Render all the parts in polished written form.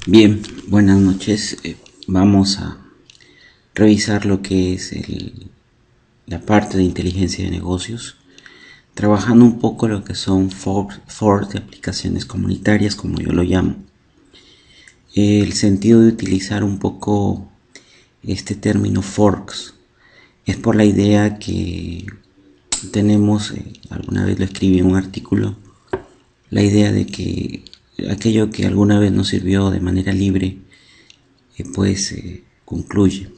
Bien, buenas noches. Vamos a revisar lo que es la parte de inteligencia de negocios, trabajando un poco lo que son forks de aplicaciones comunitarias, como yo lo llamo. El sentido de utilizar un poco este término forks es por la idea que tenemos, alguna vez lo escribí en un artículo, la idea de que aquello que alguna vez nos sirvió de manera libre, concluye.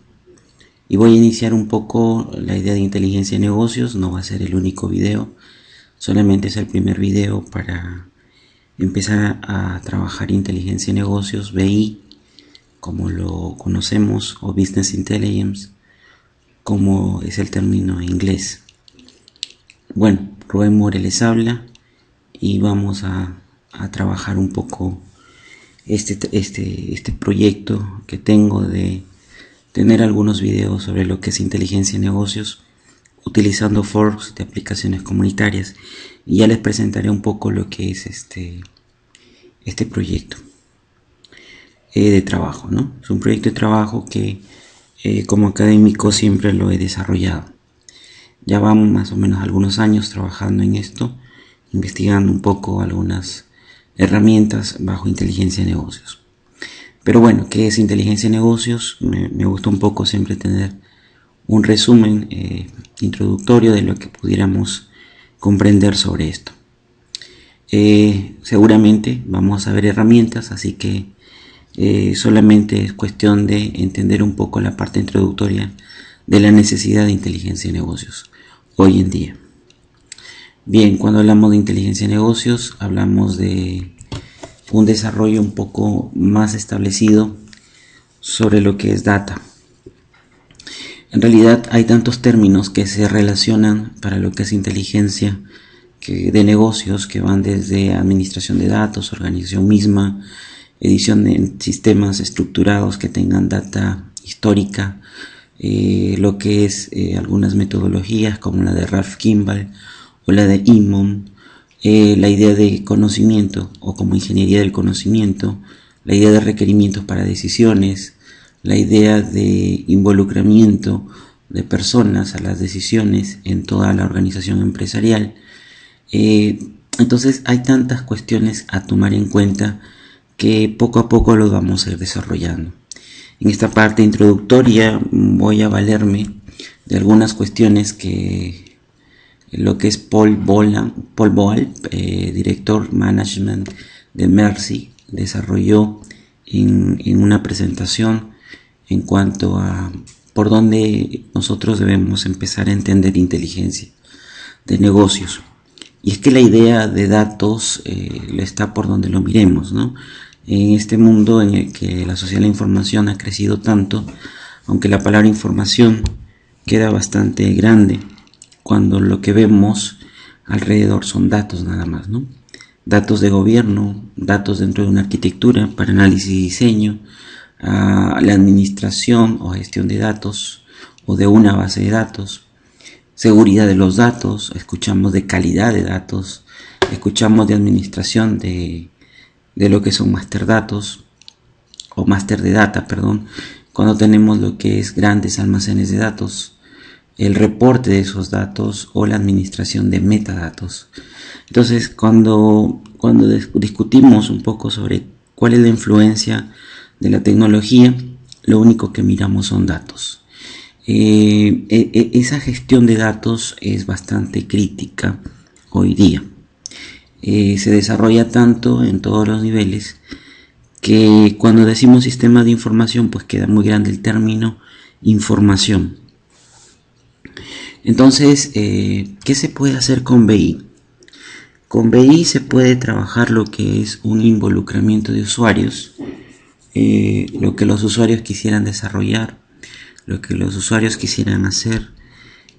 Y voy a iniciar un poco la idea de inteligencia de negocios. No va a ser el único video, solamente es el primer video para empezar a trabajar inteligencia de negocios, BI, como lo conocemos, o Business Intelligence, como es el término en inglés. Bueno, Rubén More les habla y vamos a trabajar un poco este proyecto que tengo de tener algunos videos sobre lo que es inteligencia de negocios utilizando forks de aplicaciones comunitarias, y ya les presentaré un poco lo que es este proyecto de trabajo, ¿no? Es un proyecto de trabajo que como académico siempre lo he desarrollado. Ya vamos más o menos algunos años trabajando en esto, investigando un poco algunas herramientas bajo inteligencia de negocios. Pero bueno, ¿qué es inteligencia de negocios? Me gusta un poco siempre tener un resumen introductorio de lo que pudiéramos comprender sobre esto. Seguramente vamos a ver herramientas, así que solamente es cuestión de entender un poco la parte introductoria de la necesidad de inteligencia de negocios hoy en día. Bien, cuando hablamos de inteligencia de negocios, hablamos de un desarrollo un poco más establecido sobre lo que es data. En realidad hay tantos términos que se relacionan para lo que es inteligencia de negocios, que van desde administración de datos, organización misma, edición de sistemas estructurados que tengan data histórica, lo que es algunas metodologías como la de Ralph Kimball o la de Inman, la idea de conocimiento o como ingeniería del conocimiento, la idea de requerimientos para decisiones, la idea de involucramiento de personas a las decisiones en toda la organización empresarial. Entonces hay tantas cuestiones a tomar en cuenta que poco a poco lo vamos a ir desarrollando. En esta parte introductoria voy a valerme de algunas cuestiones que lo que es Paul Boal, director management de Mercy, desarrolló en una presentación en cuanto a por dónde nosotros debemos empezar a entender inteligencia de negocios. Y es que la idea de datos está por donde lo miremos, ¿no? En este mundo en el que la sociedad de la información ha crecido tanto, aunque la palabra información queda bastante grande, cuando lo que vemos alrededor son datos nada más, ¿no? Datos de gobierno, datos dentro de una arquitectura para análisis y diseño, la administración o gestión de datos o de una base de datos, seguridad de los datos, escuchamos de calidad de datos, escuchamos de administración de lo que son master datos o master de data, cuando tenemos lo que es grandes almacenes de datos, el reporte de esos datos o la administración de metadatos. Entonces, cuando discutimos un poco sobre cuál es la influencia de la tecnología, lo único que miramos son datos. Esa gestión de datos es bastante crítica hoy día. Se desarrolla tanto en todos los niveles que cuando decimos sistema de información, pues queda muy grande el término información. Entonces, ¿qué se puede hacer con BI? Con BI se puede trabajar lo que es un involucramiento de usuarios, lo que los usuarios quisieran desarrollar, lo que los usuarios quisieran hacer,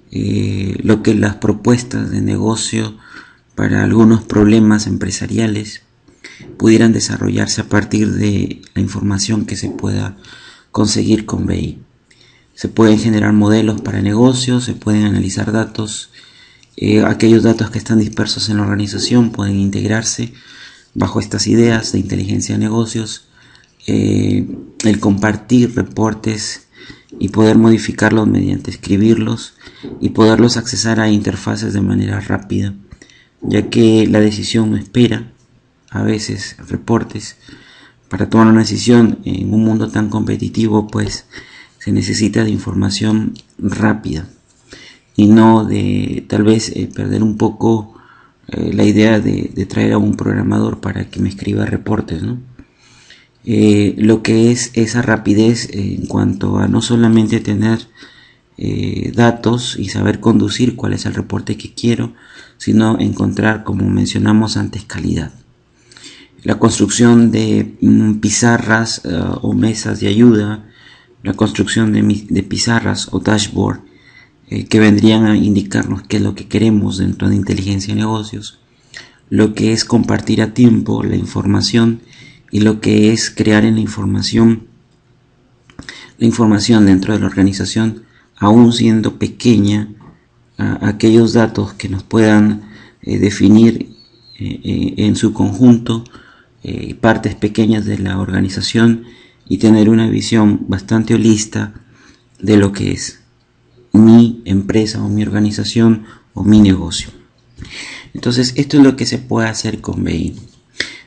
lo que las propuestas de negocio para algunos problemas empresariales pudieran desarrollarse a partir de la información que se pueda conseguir con BI. Se pueden generar modelos para negocios, se pueden analizar datos, aquellos datos que están dispersos en la organización pueden integrarse bajo estas ideas de inteligencia de negocios el compartir reportes y poder modificarlos mediante escribirlos y poderlos accesar a interfaces de manera rápida, ya que la decisión no espera a veces reportes. Para tomar una decisión en un mundo tan competitivo, pues se necesita de información rápida y no de tal vez perder un poco la idea de traer a un programador para que me escriba reportes, ¿no? Lo que es esa rapidez en cuanto a no solamente tener datos y saber conducir cuál es el reporte que quiero, sino encontrar, como mencionamos antes, calidad. La construcción de pizarras o mesas de ayuda, la construcción de pizarras o dashboard que vendrían a indicarnos qué es lo que queremos dentro de inteligencia de negocios, lo que es compartir a tiempo la información y lo que es crear en la información dentro de la organización, aún siendo pequeña, aquellos datos que nos puedan definir en su conjunto partes pequeñas de la organización y tener una visión bastante holística de lo que es mi empresa o mi organización o mi negocio. Entonces, esto es lo que se puede hacer con BI.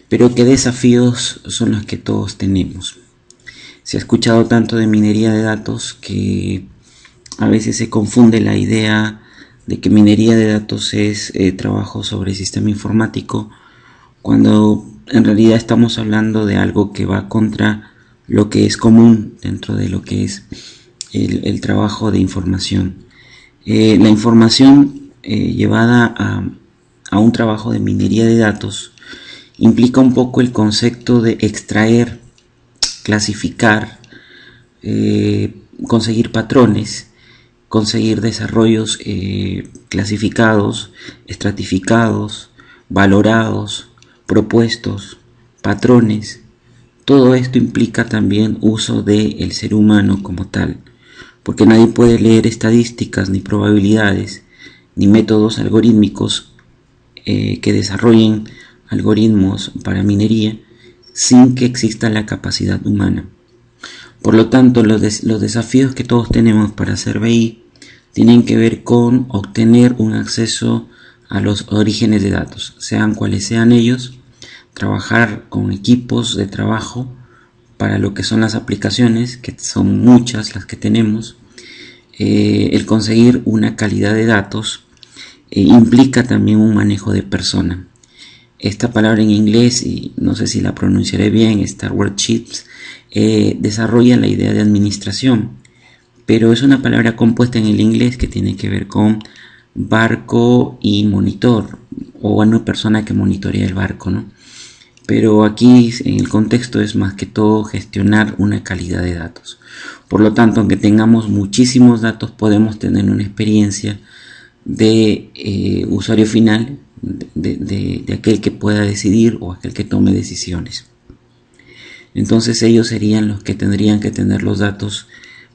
Pero ¿qué desafíos son los que todos tenemos? Se ha escuchado tanto de minería de datos que a veces se confunde la idea de que minería de datos es trabajo sobre sistema informático, cuando en realidad estamos hablando de algo que va contra lo que es común dentro de lo que es el trabajo de información. La información llevada a un trabajo de minería de datos implica un poco el concepto de extraer, clasificar, conseguir patrones, conseguir desarrollos clasificados, estratificados, valorados, propuestos, patrones. Todo esto implica también uso del ser humano como tal, porque nadie puede leer estadísticas, ni probabilidades, ni métodos algorítmicos que desarrollen algoritmos para minería sin que exista la capacidad humana. Por lo tanto, los desafíos que todos tenemos para hacer BI tienen que ver con obtener un acceso a los orígenes de datos, sean cuales sean ellos, trabajar con equipos de trabajo para lo que son las aplicaciones, que son muchas las que tenemos. El conseguir una calidad de datos implica también un manejo de persona. Esta palabra en inglés, y no sé si la pronunciaré bien, Stewardship, desarrolla la idea de administración, pero es una palabra compuesta en el inglés que tiene que ver con barco y monitor, o una persona que monitorea el barco, ¿no? Pero aquí en el contexto es más que todo gestionar una calidad de datos. Por lo tanto, aunque tengamos muchísimos datos, podemos tener una experiencia de usuario final, de aquel que pueda decidir o aquel que tome decisiones. Entonces ellos serían los que tendrían que tener los datos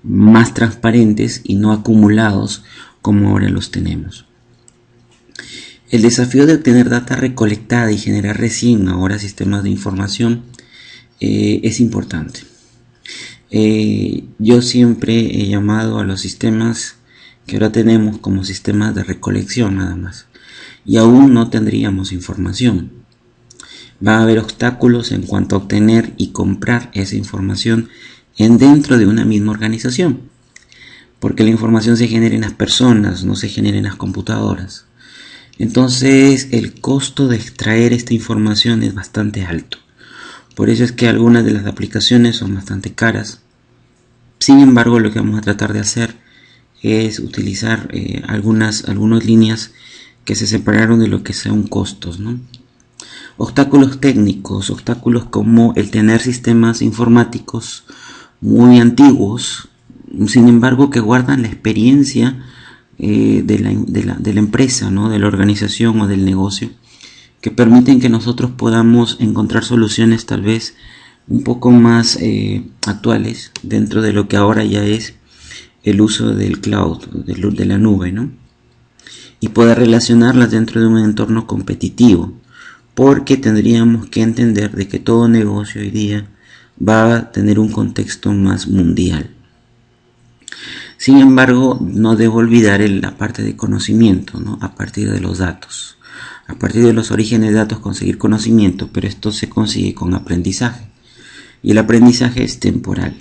más transparentes y no acumulados como ahora los tenemos. El desafío de obtener data recolectada y generar recién ahora sistemas de información es importante. Yo siempre he llamado a los sistemas que ahora tenemos como sistemas de recolección nada más, y aún no tendríamos información. Va a haber obstáculos en cuanto a obtener y comprar esa información dentro de una misma organización, porque la información se genera en las personas, no se genera en las computadoras. Entonces el costo de extraer esta información es bastante alto. Por eso es que algunas de las aplicaciones son bastante caras. Sin embargo, lo que vamos a tratar de hacer es utilizar algunas líneas que se separaron de lo que son costos, ¿no? Obstáculos técnicos, obstáculos como el tener sistemas informáticos muy antiguos, sin embargo que guardan la experiencia de la empresa, ¿no? De la organización o del negocio, que permiten que nosotros podamos encontrar soluciones tal vez un poco más actuales dentro de lo que ahora ya es el uso del cloud, de la nube, ¿no? Y poder relacionarlas dentro de un entorno competitivo, porque tendríamos que entender de que todo negocio hoy día va a tener un contexto más mundial. Sin embargo, no debo olvidar la parte de conocimiento, ¿no? A partir de los datos. A partir de los orígenes de datos conseguir conocimiento, pero esto se consigue con aprendizaje. Y el aprendizaje es temporal.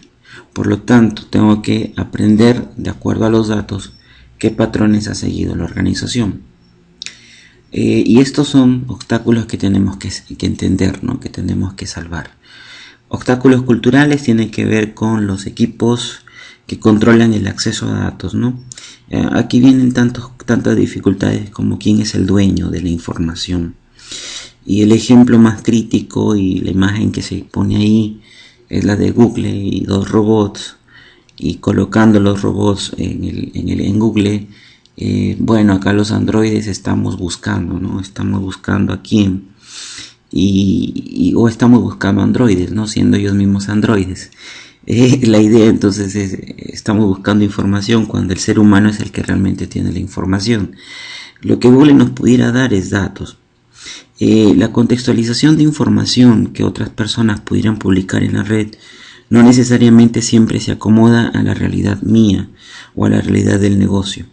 Por lo tanto, tengo que aprender de acuerdo a los datos qué patrones ha seguido la organización. Y estos son obstáculos que tenemos que entender, ¿no? Que tenemos que salvar. Obstáculos culturales tienen que ver con los equipos que controlan el acceso a datos, ¿no? Aquí vienen tantas dificultades como quién es el dueño de la información. Y el ejemplo más crítico y la imagen que se pone ahí es la de Google y dos robots, y colocando los robots en Google. Bueno, acá los androides estamos buscando, ¿no? Estamos buscando a quién, o estamos buscando androides, ¿no? Siendo ellos mismos androides. La idea entonces es, estamos buscando información cuando el ser humano es el que realmente tiene la información. Lo que Google nos pudiera dar es datos. La contextualización de información que otras personas pudieran publicar en la red no necesariamente siempre se acomoda a la realidad mía o a la realidad del negocio.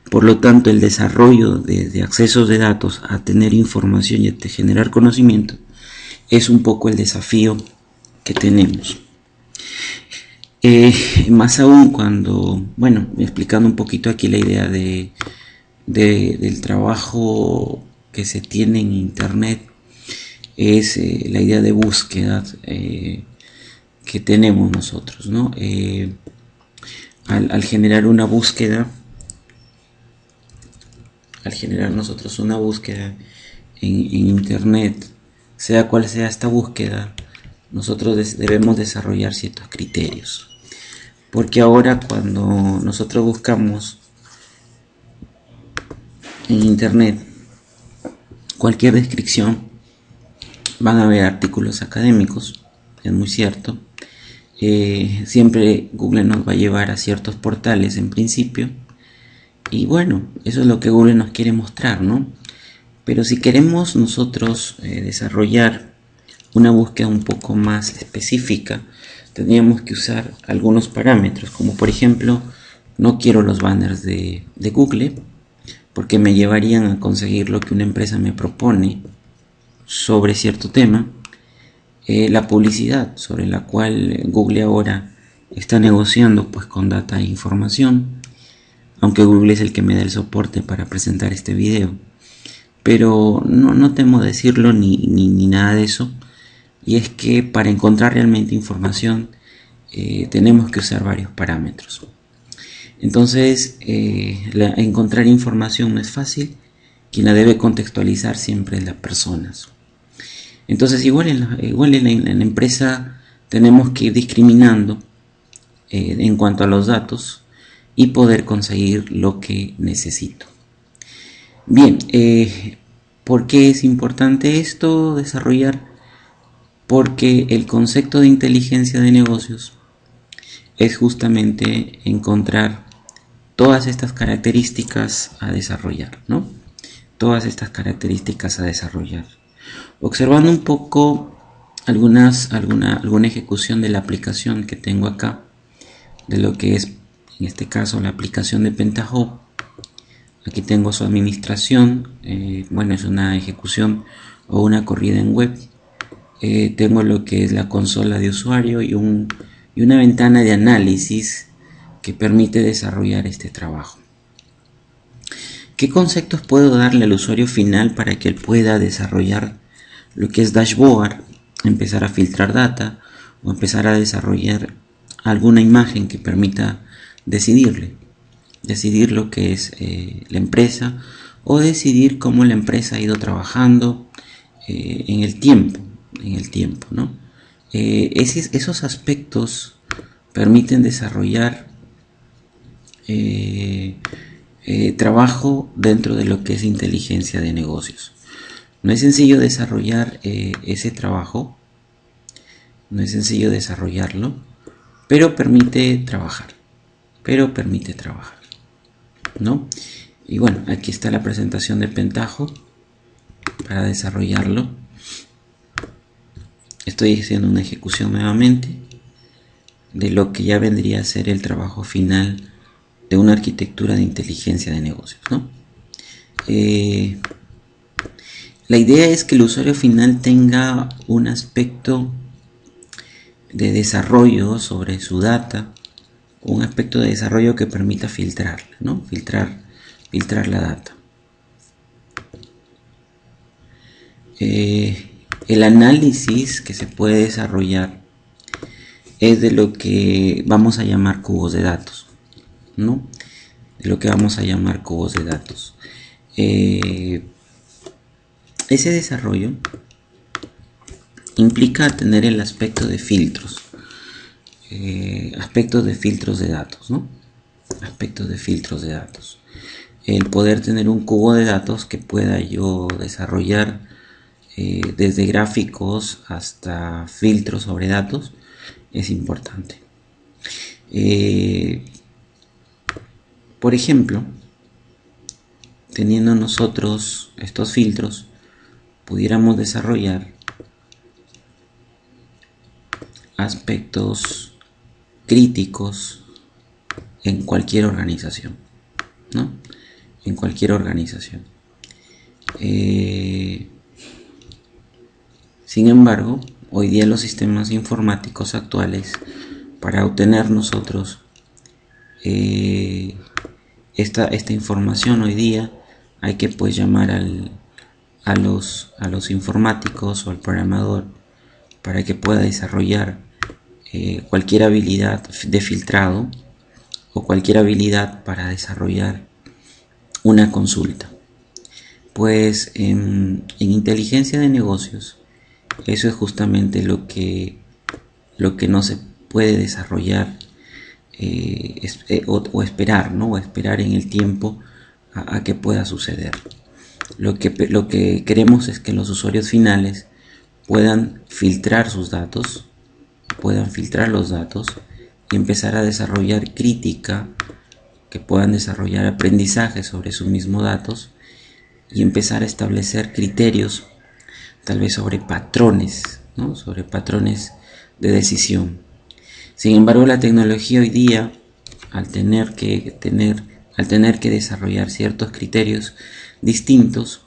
Por lo tanto, el desarrollo de accesos de datos a tener información y a generar conocimiento es un poco el desafío que tenemos. Más aún cuando, bueno, explicando un poquito aquí la idea del trabajo que se tiene en internet, es la idea de búsqueda que tenemos nosotros, ¿no? Al generar una búsqueda, al generar nosotros una búsqueda en internet, sea cual sea esta búsqueda, nosotros debemos desarrollar ciertos criterios. Porque ahora cuando nosotros buscamos en internet cualquier descripción, van a haber artículos académicos, es muy cierto. Siempre Google nos va a llevar a ciertos portales en principio. Y bueno, eso es lo que Google nos quiere mostrar, ¿no? Pero si queremos nosotros desarrollar una búsqueda un poco más específica, tendríamos que usar algunos parámetros, como por ejemplo, no quiero los banners de Google, porque me llevarían a conseguir lo que una empresa me propone sobre cierto tema. La publicidad, sobre la cual Google ahora está negociando pues con data e información, aunque Google es el que me da el soporte para presentar este video, pero no temo decirlo ni nada de eso. Y es que para encontrar realmente información tenemos que usar varios parámetros. Entonces encontrar información no es fácil. Quien la debe contextualizar siempre es las personas. Entonces igual en la empresa tenemos que ir discriminando en cuanto a los datos y poder conseguir lo que necesito. Bien, ¿por qué es importante esto desarrollar? Porque el concepto de inteligencia de negocios es justamente encontrar todas estas características a desarrollar, ¿no? Todas estas características a desarrollar. Observando un poco alguna ejecución de la aplicación que tengo acá, de lo que es en este caso la aplicación de Pentaho. Aquí tengo su administración, bueno, es una ejecución o una corrida en web. Tengo lo que es la consola de usuario y una ventana de análisis que permite desarrollar este trabajo. ¿Qué conceptos puedo darle al usuario final para que él pueda desarrollar lo que es dashboard, empezar a filtrar data o empezar a desarrollar alguna imagen que permita decidir lo que es la empresa, o decidir cómo la empresa ha ido trabajando en el tiempo, ¿no? Esos aspectos permiten desarrollar trabajo dentro de lo que es inteligencia de negocios. No es sencillo desarrollar ese trabajo, no es sencillo desarrollarlo, pero permite trabajar, ¿no? Y bueno, aquí está la presentación de Pentaho para desarrollarlo. Esto estoy haciendo una ejecución nuevamente de lo que ya vendría a ser el trabajo final de una arquitectura de inteligencia de negocios, ¿no? La idea es que el usuario final tenga un aspecto de desarrollo sobre su data, un aspecto de desarrollo que permita filtrarla, ¿no? Filtrar la data. El análisis que se puede desarrollar es de lo que vamos a llamar cubos de datos, ¿no? De lo que vamos a llamar cubos de datos. Ese desarrollo implica tener el aspecto de filtros, aspectos de filtros de datos, ¿no? Aspectos de filtros de datos. El poder tener un cubo de datos que pueda yo desarrollar desde gráficos hasta filtros sobre datos es importante. Por ejemplo, teniendo nosotros estos filtros, pudiéramos desarrollar aspectos críticos en cualquier organización, ¿no? En cualquier organización. Sin embargo, hoy día los sistemas informáticos actuales, para obtener nosotros esta información hoy día, hay que pues llamar a los informáticos o al programador para que pueda desarrollar cualquier habilidad de filtrado o cualquier habilidad para desarrollar una consulta. Pues en inteligencia de negocios, eso es justamente lo que no se puede desarrollar o esperar, ¿no? O esperar en el tiempo a que pueda suceder. Lo que queremos es que los usuarios finales puedan filtrar sus datos, puedan filtrar los datos y empezar a desarrollar crítica, que puedan desarrollar aprendizaje sobre sus mismos datos y empezar a establecer criterios, tal vez sobre patrones, ¿no? Sobre patrones de decisión. Sin embargo, la tecnología hoy día, al tener que desarrollar ciertos criterios distintos,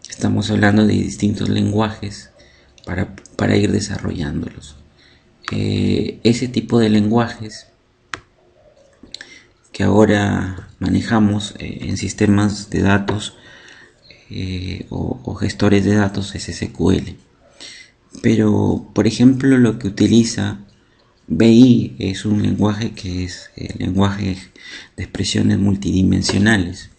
estamos hablando de distintos lenguajes para ir desarrollándolos. Ese tipo de lenguajes que ahora manejamos en sistemas de datos o gestores de datos es SQL. Pero, por ejemplo, lo que utiliza BI es un lenguaje que es el lenguaje de expresiones multidimensionales,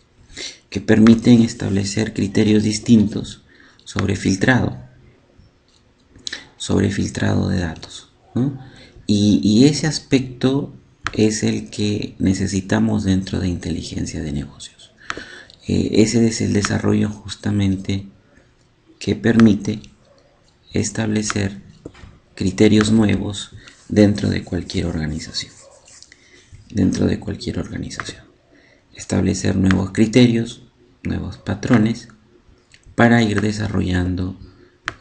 que permiten establecer criterios distintos sobre filtrado de datos, ¿no? Y ese aspecto es el que necesitamos dentro de inteligencia de negocios. Ese es el desarrollo justamente que permite establecer criterios nuevos dentro de cualquier organización. Establecer nuevos criterios, nuevos patrones para ir desarrollando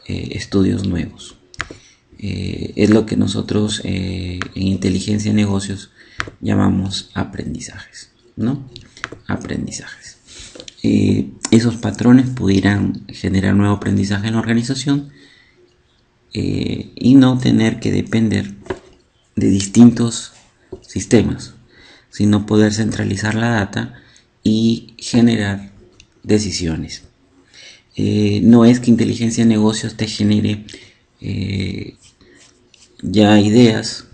estudios nuevos. Es lo que nosotros en inteligencia de negocios llamamos aprendizajes, ¿no? Aprendizajes. Esos patrones pudieran generar nuevo aprendizaje en la organización y no tener que depender de distintos sistemas, sino poder centralizar la data y generar decisiones. No es que inteligencia de negocios te genere ya ideas.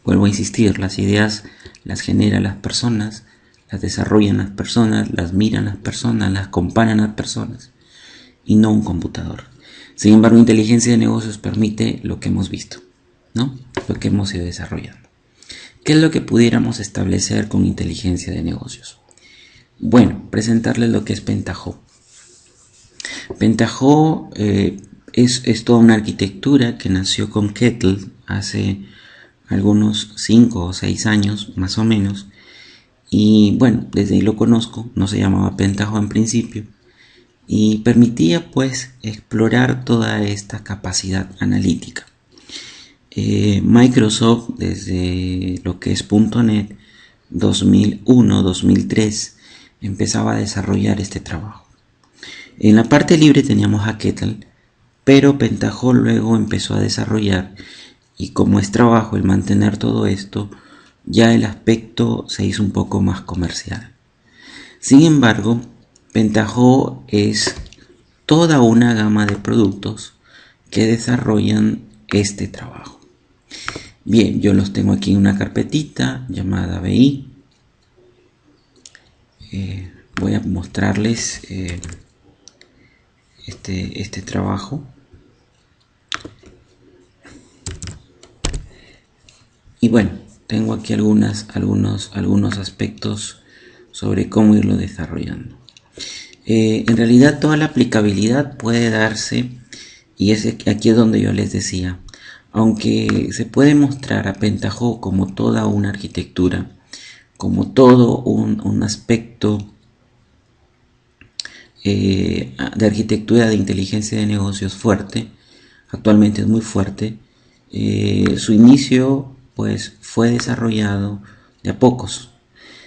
Vuelvo a insistir, las ideas las generan las personas, las desarrollan las personas, las miran las personas, las comparan las personas y no un computador. Sin embargo, inteligencia de negocios permite lo que hemos visto, ¿no? Lo que hemos ido desarrollando. ¿Qué es lo que pudiéramos establecer con inteligencia de negocios? Bueno, presentarles lo que es Pentaho. Pentaho es toda una arquitectura que nació con Kettle hace algunos 5 o 6 años más o menos, y bueno, desde ahí lo conozco. No se llamaba Pentaho en principio y permitía pues explorar toda esta capacidad analítica. Microsoft, desde lo que es .NET 2001-2003, empezaba a desarrollar este trabajo. En la parte libre teníamos a Kettle, pero Pentaho luego empezó a desarrollar, y como es trabajo el mantener todo esto, ya el aspecto se hizo un poco más comercial. Sin embargo, Pentaho es toda una gama de productos que desarrollan este trabajo. Bien, yo los tengo aquí en una carpetita llamada BI. Voy a mostrarles este trabajo. Y bueno, tengo aquí algunos aspectos sobre cómo irlo desarrollando. En realidad toda la aplicabilidad puede darse, y aquí es donde yo les decía, aunque se puede mostrar a Pentaho como toda una arquitectura, como todo un aspecto de arquitectura de inteligencia de negocios fuerte, actualmente es muy fuerte. Su inicio pues fue desarrollado de a pocos.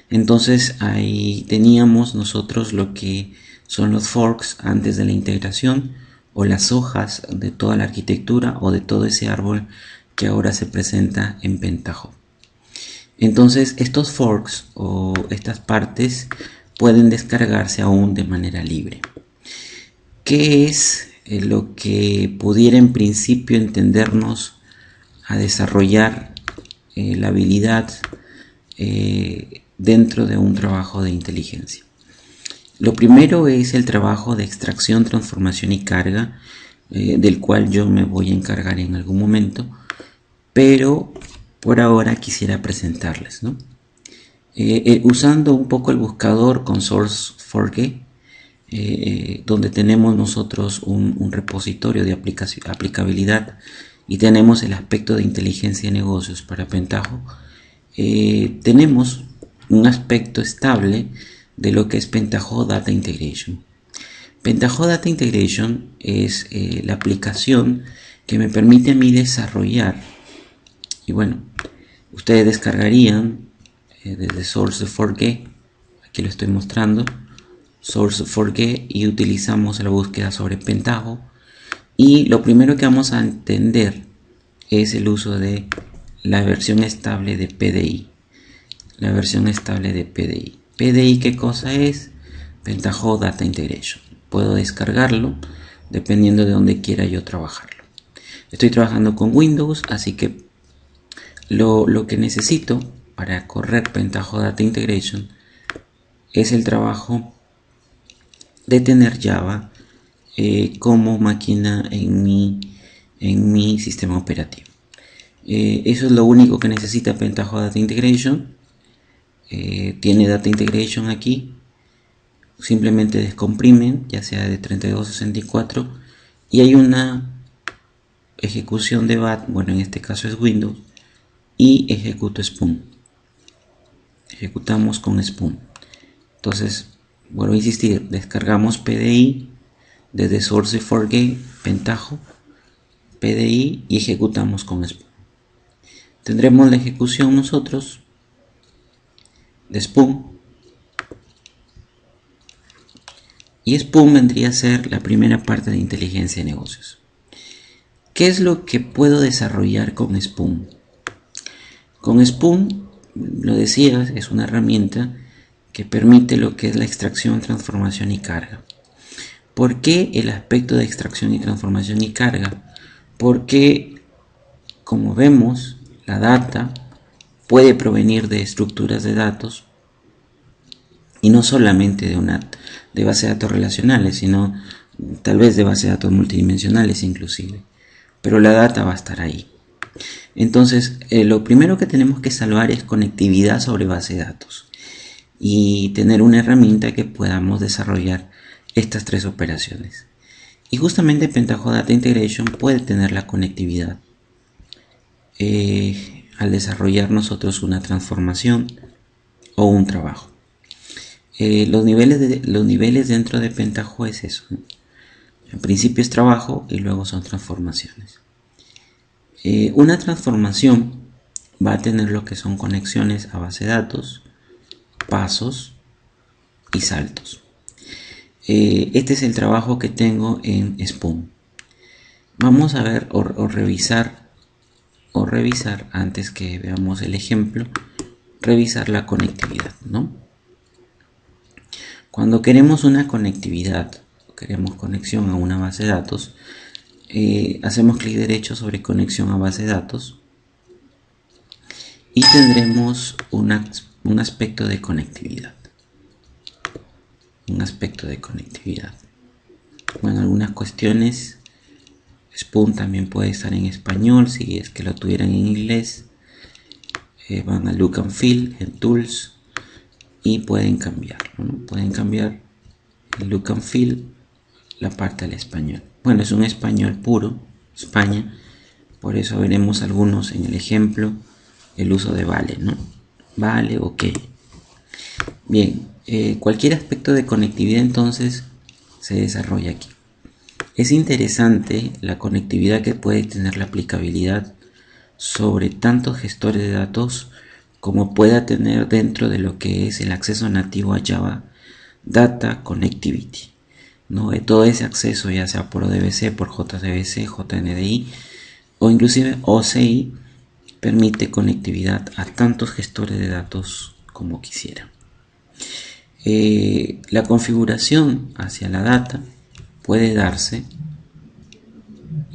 Entonces ahí teníamos nosotros lo que son los forks antes de la integración, o las hojas de toda la arquitectura o de todo ese árbol que ahora se presenta en Pentaho. Entonces estos forks o estas partes pueden descargarse aún de manera libre. ¿Qué es lo que pudiera en principio entendernos a desarrollar la habilidad dentro de un trabajo de inteligencia? Lo primero es el trabajo de extracción, transformación y carga, del cual yo me voy a encargar en algún momento, pero por ahora quisiera presentarles, ¿no? Usando un poco el buscador con Source4G, donde tenemos nosotros un repositorio de aplicabilidad y tenemos el aspecto de inteligencia de negocios para Pentaho, tenemos un aspecto estable de lo que es Pentaho Data Integration. Pentaho Data Integration es la aplicación que me permite a mí desarrollar, y bueno, ustedes descargarían desde Source4G, aquí lo estoy mostrando, Source4G, y utilizamos la búsqueda sobre Pentaho, y lo primero que vamos a entender es el uso de la versión estable de PDI. La versión estable de PDI. PDI, ¿qué cosa es? Pentaho Data Integration. Puedo descargarlo dependiendo de donde quiera yo trabajarlo. Estoy trabajando con Windows, así que lo que necesito para correr Pentaho Data Integration es el trabajo de tener Java como máquina en mi sistema operativo. Eso es lo único que necesita Pentaho Data Integration. Tiene Data Integration aquí. Simplemente descomprimen, ya sea de 32 a 64, y hay una ejecución de BAT, bueno, en este caso es Windows, y ejecuto Spoon. Ejecutamos con Spoon. Entonces, vuelvo a insistir, descargamos PDI desde Source4G, Pentaho, PDI, y ejecutamos con Spoon. Tendremos la ejecución nosotros de Spoon, y Spoon vendría a ser la primera parte de inteligencia de negocios. ¿Qué es lo que puedo desarrollar con Spoon? Con Spoon, lo decía, es una herramienta que permite lo que es la extracción, transformación y carga. ¿Por qué el aspecto de extracción y transformación y carga? Porque, como vemos, la data puede provenir de estructuras de datos, y no solamente de bases de datos relacionales, sino tal vez de bases de datos multidimensionales inclusive, pero la data va a estar ahí. Entonces, lo primero que tenemos que salvar es conectividad sobre base de datos y tener una herramienta que podamos desarrollar estas tres operaciones. Y justamente Pentaho Data Integration puede tener la conectividad al desarrollar nosotros una transformación o un trabajo. Los niveles dentro de Pentaho es eso, ¿no? En principio es trabajo y luego son transformaciones. Una transformación va a tener lo que son conexiones a base de datos, pasos y saltos. Este es el trabajo que tengo en Spoon. Vamos a ver o revisar antes que veamos el ejemplo, revisar la conectividad, ¿no? Cuando queremos una conectividad, queremos conexión a una base de datos, hacemos clic derecho sobre conexión a base de datos y tendremos un aspecto de conectividad. Bueno, algunas cuestiones. Spoon también puede estar en español si es que lo tuvieran en inglés. Van a Look and Feel en Tools y pueden cambiar, ¿no? Pueden cambiar el Look and Feel la parte al español. Bueno, es un español puro, España, por eso veremos algunos en el ejemplo el uso de vale, ¿no? Vale, ok. Bien, cualquier aspecto de conectividad entonces se desarrolla aquí. Es interesante la conectividad que puede tener la aplicabilidad sobre tantos gestores de datos como pueda tener dentro de lo que es el acceso nativo a Java Data Connectivity, ¿no? Todo ese acceso, ya sea por ODBC, por JDBC, JNDI o inclusive OCI, permite conectividad a tantos gestores de datos como quisiera. La configuración hacia la data puede darse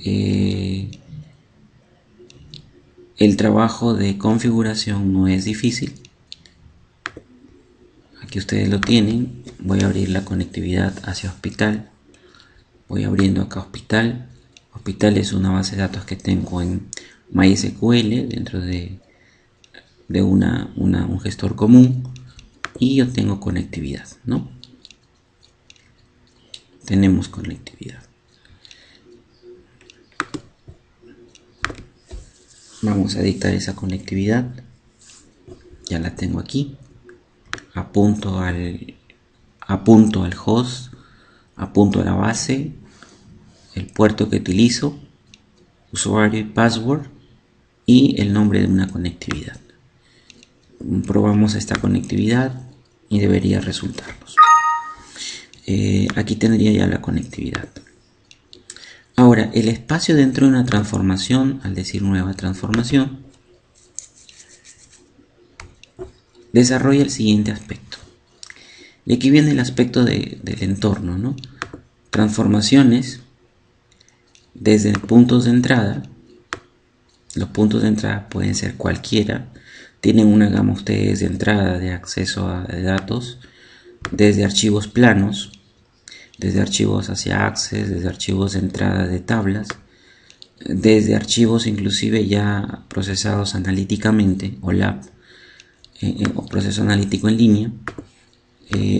el trabajo de configuración no es difícil. Aquí ustedes lo tienen. Voy a abrir la conectividad hacia hospital. Voy abriendo acá hospital. Hospital es una base de datos que tengo en MySQL dentro de un gestor común y yo tengo conectividad, ¿no? Tenemos conectividad. Vamos a dictar esa conectividad. Ya la tengo aquí. Apunto al host, apunto a la base, el puerto que utilizo, usuario y password y el nombre de una conectividad. Probamos esta conectividad y debería resultarnos. Aquí tendría ya la conectividad. Ahora, el espacio dentro de una transformación, al decir nueva transformación, desarrolla el siguiente aspecto. Y aquí viene el aspecto del entorno, ¿no? Transformaciones desde puntos de entrada. Los puntos de entrada pueden ser cualquiera. Tienen una gama ustedes de entrada de acceso a datos, desde archivos planos, desde archivos hacia Access, desde archivos de entrada de tablas, desde archivos inclusive ya procesados analíticamente o LAB, o proceso analítico en línea.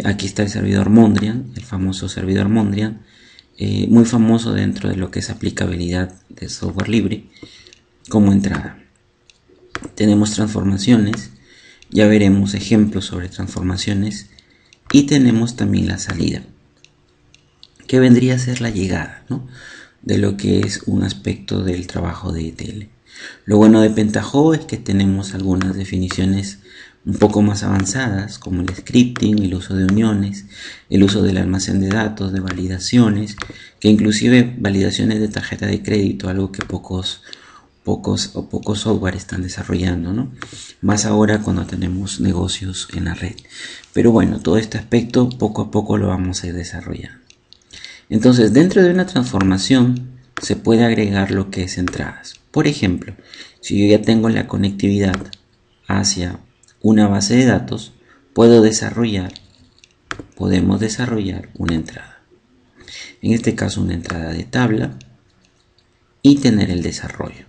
Aquí está el servidor Mondrian, el famoso servidor Mondrian, muy famoso dentro de lo que es aplicabilidad de software libre como entrada. Tenemos transformaciones, ya veremos ejemplos sobre transformaciones, y tenemos también la salida, que vendría a ser la llegada, ¿no?, de lo que es un aspecto del trabajo de ETL. Lo bueno de Pentaho es que tenemos algunas definiciones un poco más avanzadas, como el scripting, el uso de uniones, el uso del almacén de datos, de validaciones, que inclusive validaciones de tarjeta de crédito, algo que pocos software están desarrollando, ¿no? Más ahora cuando tenemos negocios en la red. Pero bueno, todo este aspecto poco a poco lo vamos a ir desarrollando. Entonces, dentro de una transformación se puede agregar lo que es entradas. Por ejemplo, si yo ya tengo la conectividad hacia una base de datos, podemos desarrollar una entrada. En este caso, una entrada de tabla y tener el desarrollo.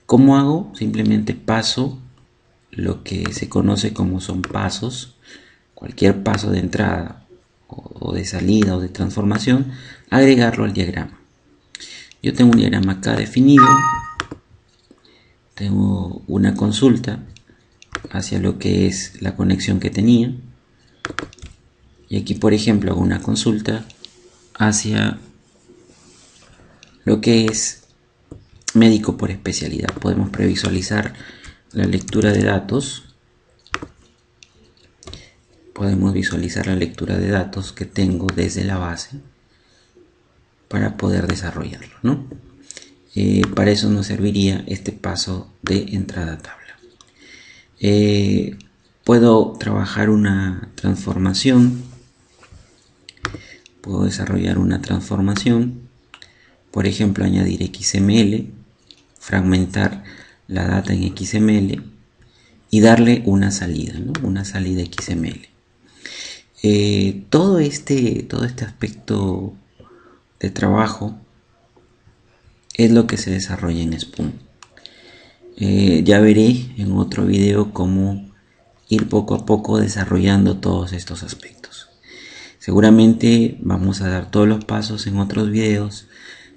¿Cómo hago? Simplemente paso lo que se conoce como son pasos, cualquier paso de entrada o de salida o de transformación, agregarlo al diagrama. Yo tengo un diagrama acá definido, tengo una consulta hacia lo que es la conexión que tenía, y aquí por ejemplo hago una consulta hacia lo que es médico por especialidad. Podemos previsualizar la lectura de datos. Podemos visualizar la lectura de datos que tengo desde la base para poder desarrollarlo, ¿no? Para eso nos serviría este paso de entrada a tabla. Puedo trabajar una transformación. Puedo desarrollar una transformación. Por ejemplo, añadir XML, fragmentar la data en XML y darle una salida, ¿no? Una salida XML. Todo este aspecto de trabajo es lo que se desarrolla en Spoon. Ya veré en otro video cómo ir poco a poco desarrollando todos estos aspectos. Seguramente vamos a dar todos los pasos en otros videos,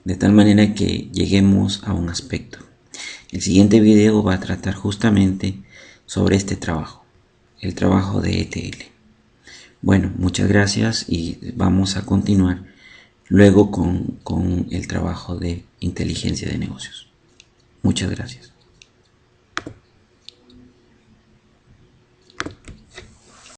de tal manera que lleguemos a un aspecto. El siguiente video va a tratar justamente sobre este trabajo, el trabajo de ETL. Bueno, muchas gracias y vamos a continuar luego con el trabajo de inteligencia de negocios. Muchas gracias.